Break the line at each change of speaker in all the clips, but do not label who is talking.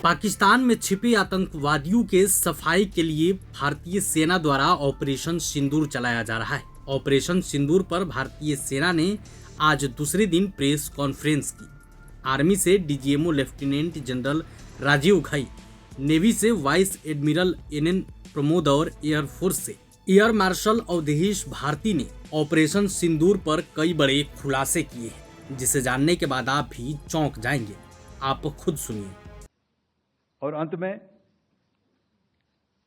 पाकिस्तान में छिपे आतंकवादियों के सफाई के लिए भारतीय सेना द्वारा ऑपरेशन सिंदूर चलाया जा रहा है। ऑपरेशन सिंदूर पर भारतीय सेना ने आज दूसरे दिन प्रेस कॉन्फ्रेंस की। आर्मी से DGMO lieutenant general Rajeev Ghai, navy से वाइस एडमिरल एनएन प्रमोद और एयरफोर्स से एयर मार्शल अवधेश भारती ने ऑपरेशन सिंदूर पर कई बड़े खुलासे किए हैं, जिसे जानने के बाद आप भी चौंक जाएंगे। आप खुद सुनिए।
और अंत में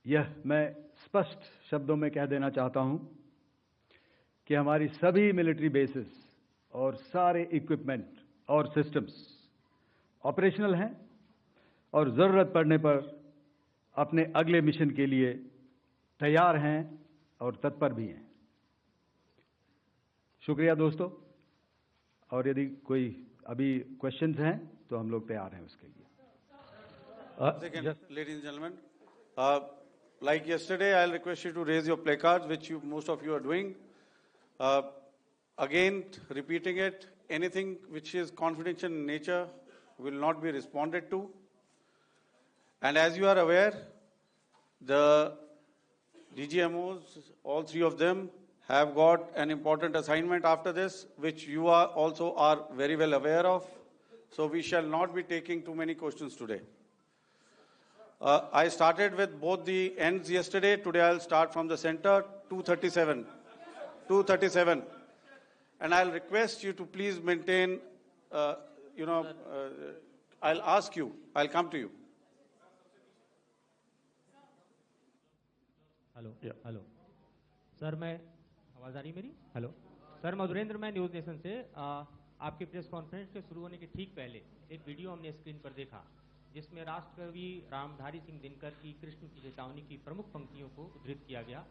यह मैं स्पष्ट शब्दों में कह देना चाहता हूं कि हमारी सभी मिलिट्री बेसिस और सारे इक्विपमेंट और सिस्टम्स ऑपरेशनल हैं और ज़रूरत पड़ने पर अपने अगले मिशन के लिए तैयार हैं और तत्पर भी हैं। शुक्रिया दोस्तों, और यदि कोई अभी क्वेश्चंस हैं तो हम लोग तैयार हैं उसके लिए।
Ladies and gentlemen, like yesterday, I'll request you to raise your placards, which most of you are doing. Again, repeating it, anything which is confidential in nature will not be responded to. And as you are aware, the DGMOs, all three of them, have got an important assignment after this, which you also are very well aware of. So we shall not be taking too many questions today. I started with both the ends yesterday. Today I'll start from the center, 237. 237. And I'll request you to please maintain, I'll ask you, I'll come to you.
Hello sir, मैं आवाज़ आ रही मेरी? Hello sir, Madhurendra, मैं news nation से आपके press conference के शुरू होने के ठीक पहले एक वीडियो हमने स्क्रीन पर देखा, जिसमें राष्ट्रकवि रामधारी सिंह दिनकर की कृष्ण की चेतावनी की प्रमुख पंक्तियों को उद्धृत किया गया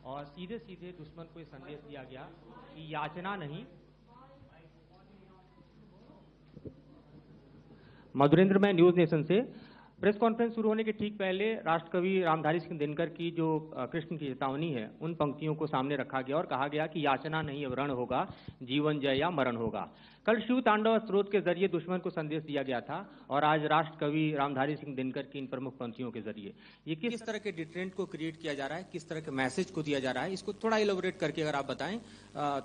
और सीधे सीधे दुश्मन को ये संदेश दिया गया कि याचना नहीं। मधुरेंद्र, मैं न्यूज़ नेशन से प्रेस कॉन्फ्रेंस शुरू होने के ठीक पहले राष्ट्रकवि रामधारी सिंह दिनकर की जो कृष्ण की चेतावनी है, उन पंक्तियों को सामने रखा गया और कहा गया कि याचना नहीं रण होगा, जीवन जय या मरण होगा। कल शिव तांडव स्रोत के जरिए दुश्मन को संदेश दिया गया था और आज राष्ट्रकवि रामधारी सिंह दिनकर की इन प्रमुख पंक्तियों के जरिए ये किस तरह के डिटरेंट को क्रिएट किया जा रहा है, किस तरह के मैसेज को दिया जा रहा है, इसको थोड़ा इलेबोरेट करके अगर आप बताएं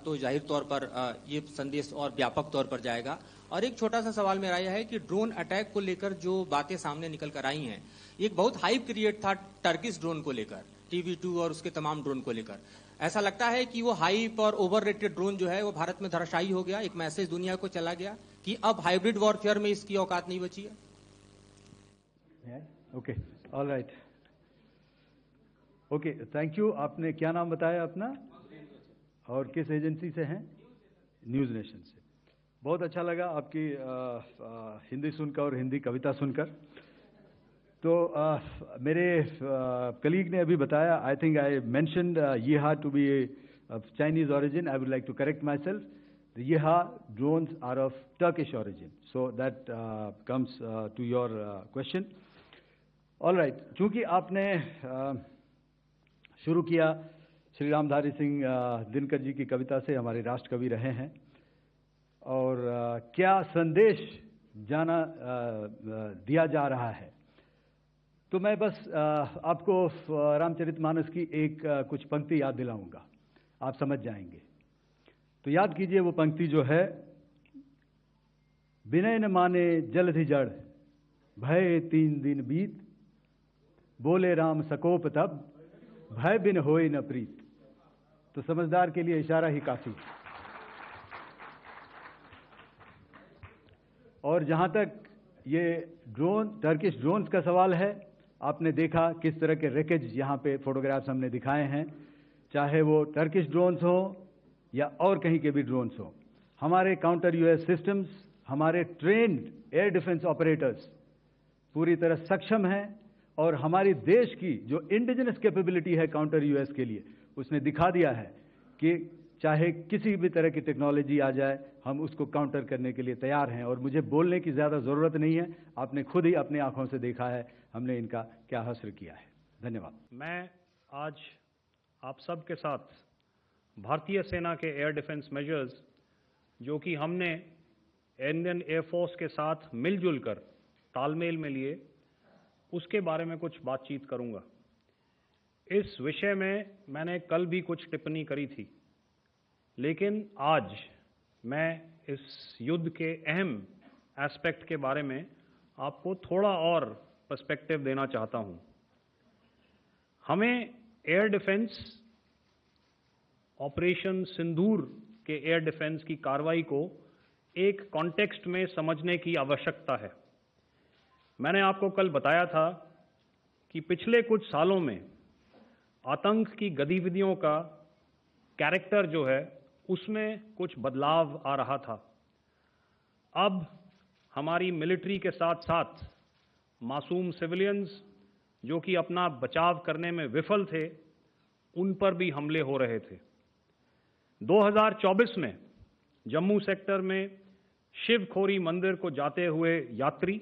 तो जाहिर तौर पर ये संदेश और व्यापक तौर पर जाएगा। और एक छोटा सा सवाल मेरा यह है कि ड्रोन अटैक को लेकर जो बातें सामने निकल कर आई हैं, एक बहुत हाइप क्रिएट था टर्किश ड्रोन को लेकर, TB2 और उसके तमाम ड्रोन को लेकर। ऐसा लगता है कि वो हाइप और ओवररेटेड ड्रोन जो है वो भारत में धराशायी हो गया, एक मैसेज दुनिया को चला गया कि अब हाइब्रिड वॉरफेयर में इसकी औकात नहीं बची है।
Okay, all right, okay, thank you. आपने क्या नाम बताया अपना और किस एजेंसी से हैं? न्यूज़ नेशन से। बहुत अच्छा लगा आपकी हिंदी सुनकर और हिंदी कविता सुनकर। तो मेरे कलीग ने अभी बताया, I think I mentioned Yiha to be Chinese origin. I would like to correct myself, the Yiha drones are of Turkish origin, so that comes to your question. All right, चूंकि आपने शुरू किया श्री रामधारी सिंह दिनकर जी की कविता से, हमारे राष्ट्रकवि रहे हैं, और क्या संदेश दिया जा रहा है, तो मैं बस आपको रामचरितमानस की एक कुछ पंक्ति याद दिलाऊंगा, आप समझ जाएंगे। तो याद कीजिए वो पंक्ति जो है, विनय न माने जलधि जड़, भय 3 दिन बीत, बोले राम सकोप तब, भय बिन होए न प्रीत। तो समझदार के लिए इशारा ही काफी। और जहां तक ये ड्रोन, टर्किश ड्रोन्स का सवाल है, आपने देखा किस तरह के रेकेज यहाँ पे फोटोग्राफ्स हमने दिखाए हैं, चाहे वो टर्किश ड्रोन्स हो या और कहीं के भी ड्रोन्स हो। हमारे काउंटर यूएस सिस्टम्स, हमारे ट्रेन्ड एयर डिफेंस ऑपरेटर्स पूरी तरह सक्षम हैं, और हमारी देश की जो इंडिजिनस कैपेबिलिटी है काउंटर यूएस के लिए, उसने दिखा दिया है कि चाहे किसी भी तरह की टेक्नोलॉजी आ जाए, हम उसको काउंटर करने के लिए तैयार हैं। और मुझे बोलने की ज़्यादा ज़रूरत नहीं है, आपने खुद ही अपनी आंखों से देखा है हमने इनका क्या हश्र किया है। धन्यवाद।
मैं आज आप सब के साथ भारतीय सेना के एयर डिफेंस मेजर्स जो कि हमने इंडियन एयरफोर्स के साथ मिलजुल कर तालमेल में लिए उसके बारे में कुछ बातचीत करूंगा। इस विषय में मैंने कल भी कुछ टिप्पणी करी थी, लेकिन आज मैं इस युद्ध के अहम एस्पेक्ट के बारे में आपको थोड़ा और पर्सपेक्टिव देना चाहता हूं। हमें एयर डिफेंस, ऑपरेशन सिंदूर के एयर डिफेंस की कार्रवाई को एक कॉन्टेक्स्ट में समझने की आवश्यकता है। मैंने आपको कल बताया था कि पिछले कुछ सालों में आतंक की गतिविधियों का कैरेक्टर जो है उसमें कुछ बदलाव आ रहा था। अब हमारी मिलिट्री के साथ साथ मासूम सिविलियंस जो कि अपना बचाव करने में विफल थे, उन पर भी हमले हो रहे थे। 2024 में जम्मू सेक्टर में शिवखोरी मंदिर को जाते हुए यात्री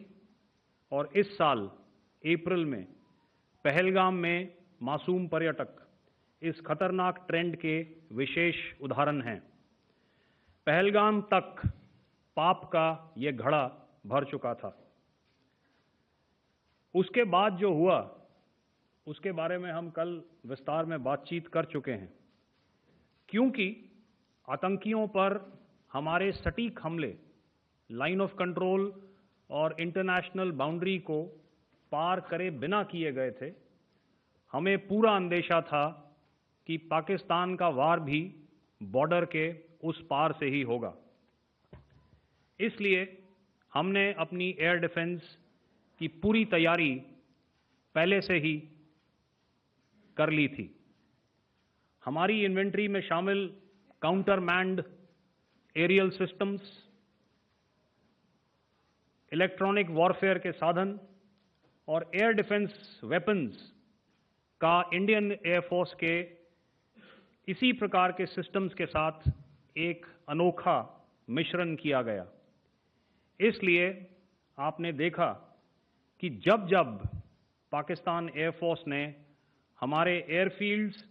और इस साल अप्रैल में पहलगाम में मासूम पर्यटक इस खतरनाक ट्रेंड के विशेष उदाहरण हैं। पहलगाम तक पाप का ये घड़ा भर चुका था। उसके बाद जो हुआ उसके बारे में हम कल विस्तार में बातचीत कर चुके हैं। क्योंकि आतंकियों पर हमारे सटीक हमले लाइन ऑफ कंट्रोल और इंटरनेशनल बाउंड्री को पार करे बिना किए गए थे, हमें पूरा अंदेशा था कि पाकिस्तान का वार भी बॉर्डर के उस पार से ही होगा। इसलिए हमने अपनी एयर डिफेंस की पूरी तैयारी पहले से ही कर ली थी। हमारी इन्वेंट्री में शामिल counter manned aerial systems, electronic warfare के साधन और एयर डिफेंस वेपन्स का इंडियन एयरफोर्स के इसी प्रकार के सिस्टम्स के साथ एक अनोखा मिश्रण किया गया। इसलिए आपने देखा कि जब जब पाकिस्तान एयरफोर्स ने हमारे एयरफील्ड्स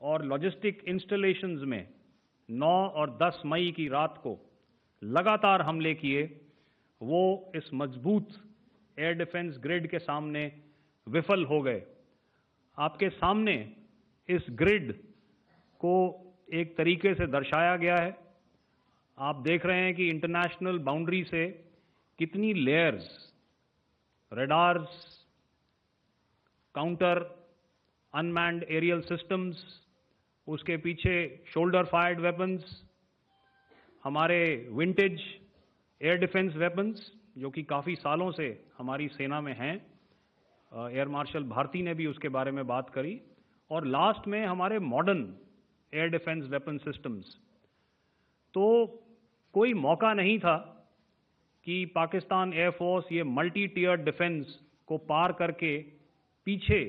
और लॉजिस्टिक इंस्टॉलेशंस में 9 और 10 मई की रात को लगातार हमले किए, वो इस मजबूत एयर डिफेंस ग्रिड के सामने विफल हो गए। आपके सामने इस ग्रिड को एक तरीके से दर्शाया गया है। आप देख रहे हैं कि इंटरनेशनल बाउंड्री से कितनी layers, radars, counter unmanned aerial systems, उसके पीछे शोल्डर फायर्ड वेपन्स, हमारे विंटेज एयर डिफेंस वेपन्स जो कि काफ़ी सालों से हमारी सेना में हैं। एयर मार्शल भारती ने भी उसके बारे में बात करी। और लास्ट में हमारे modern air defence weapon systems. तो कोई मौका नहीं था कि पाकिस्तान एयरफोर्स ये मल्टी टीयर डिफेंस को पार करके पीछे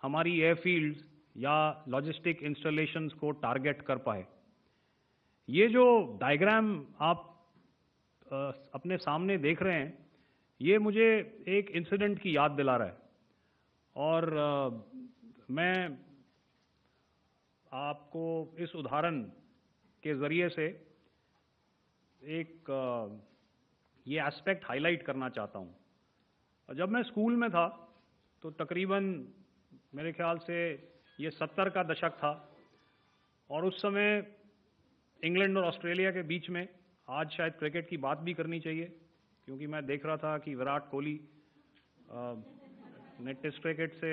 हमारी एयरफील्ड्स या लॉजिस्टिक इंस्टॉलेशंस को टारगेट कर पाए। ये जो डायग्राम आप अपने सामने देख रहे हैं, ये मुझे एक इंसिडेंट की याद दिला रहा है। और मैं आपको इस उदाहरण के ज़रिए से एक ये एस्पेक्ट हाईलाइट करना चाहता हूँ। जब मैं स्कूल में था तो तकरीबन मेरे ख्याल से ये 70 का दशक था और उस समय इंग्लैंड और ऑस्ट्रेलिया के बीच में, आज शायद क्रिकेट की बात भी करनी चाहिए क्योंकि मैं देख रहा था कि विराट कोहली ने टेस्ट क्रिकेट से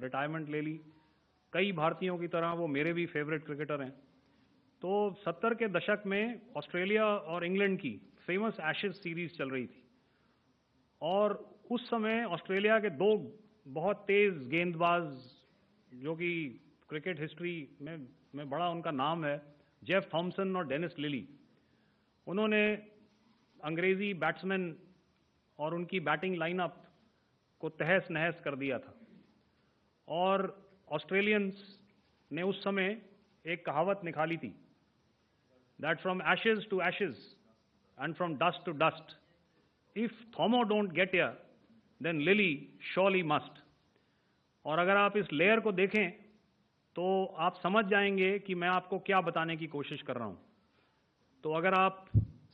रिटायरमेंट ले ली। कई भारतीयों की तरह वो मेरे भी फेवरेट क्रिकेटर हैं। तो 70 के दशक में ऑस्ट्रेलिया और इंग्लैंड की फेमस एशेज सीरीज चल रही थी और उस समय ऑस्ट्रेलिया के दो बहुत तेज गेंदबाज जो कि क्रिकेट हिस्ट्री में बड़ा उनका नाम है, जेफ थॉमसन और डेनिस लिली, उन्होंने अंग्रेजी बैट्समैन और उनकी बैटिंग लाइनअप को तहस नहस कर दिया था। और ऑस्ट्रेलियंस ने उस समय एक कहावत निकाली थी, that from ashes to ashes and from dust to dust, if Thommo don't get here then Lillee surely must. और अगर आप इस लेयर को देखें तो आप समझ जाएंगे कि मैं आपको क्या बताने की कोशिश कर रहा हूं। तो अगर आप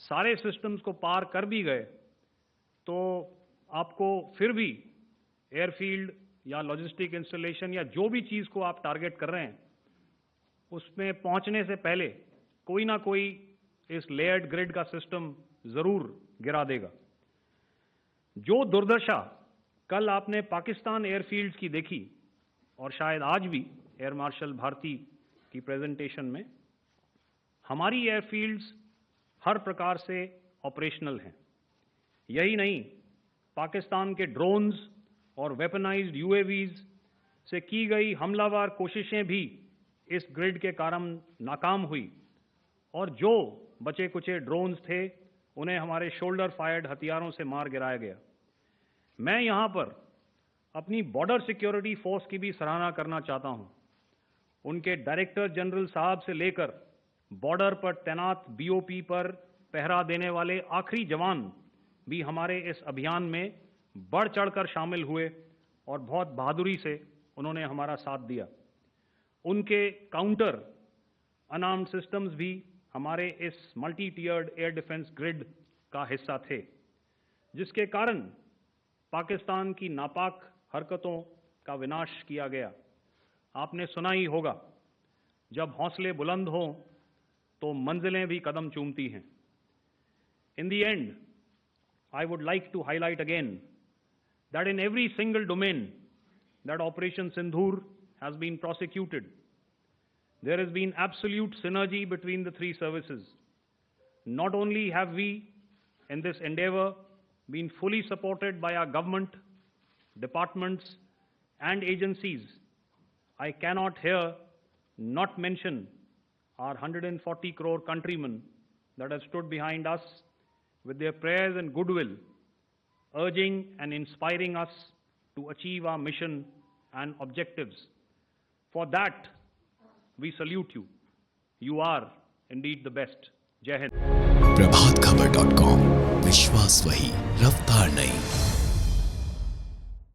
सारे सिस्टम्स को पार कर भी गए तो आपको फिर भी एयरफील्ड या लॉजिस्टिक इंस्टॉलेशन या जो भी चीज़ को आप टारगेट कर रहे हैं, उसमें पहुंचने से पहले कोई ना कोई इस लेयर्ड ग्रिड का सिस्टम जरूर गिरा देगा। जो दुर्दशा कल आपने पाकिस्तान एयरफील्ड्स की देखी और शायद आज भी एयर मार्शल भारती की प्रेजेंटेशन में, हमारी एयरफील्ड्स हर प्रकार से ऑपरेशनल हैं। यही नहीं, पाकिस्तान के ड्रोन्स और वेपनाइज्ड यूएवीज से की गई हमलावर कोशिशें भी इस ग्रिड के कारण नाकाम हुई और जो बचे कुचे ड्रोन्स थे उन्हें हमारे शोल्डर फायर्ड हथियारों से मार गिराया गया। मैं यहां पर अपनी बॉर्डर सिक्योरिटी फोर्स की भी सराहना करना चाहता हूं। उनके डायरेक्टर जनरल साहब से लेकर बॉर्डर पर तैनात बीओपी पर पहरा देने वाले आखिरी जवान भी हमारे इस अभियान में बढ़ चढ़कर शामिल हुए और बहुत बहादुरी से उन्होंने हमारा साथ दिया। उनके काउंटर अनआर्म्ड सिस्टम्स भी हमारे इस मल्टी टियर्ड एयर डिफेंस ग्रिड का हिस्सा थे, जिसके कारण पाकिस्तान की नापाक हरकतों का विनाश किया गया। आपने सुना ही होगा, जब हौसले बुलंद हों तो मंजिलें भी कदम चूमती हैं। In the end, I would like to highlight again that in every single domain that Operation Sindhur has been prosecuted, there has been absolute synergy between the three services. Not only have we, in this endeavor, been fully supported by our government, departments, and agencies, I cannot here not mention our 140 crore countrymen that have stood behind us with their prayers and goodwill, urging and inspiring us to achieve our mission and objectives. For that, we salute you. You are indeed the best. Jai Hind.
प्रभातखबर.com, विश्वास वही, रफ्तार नहीं।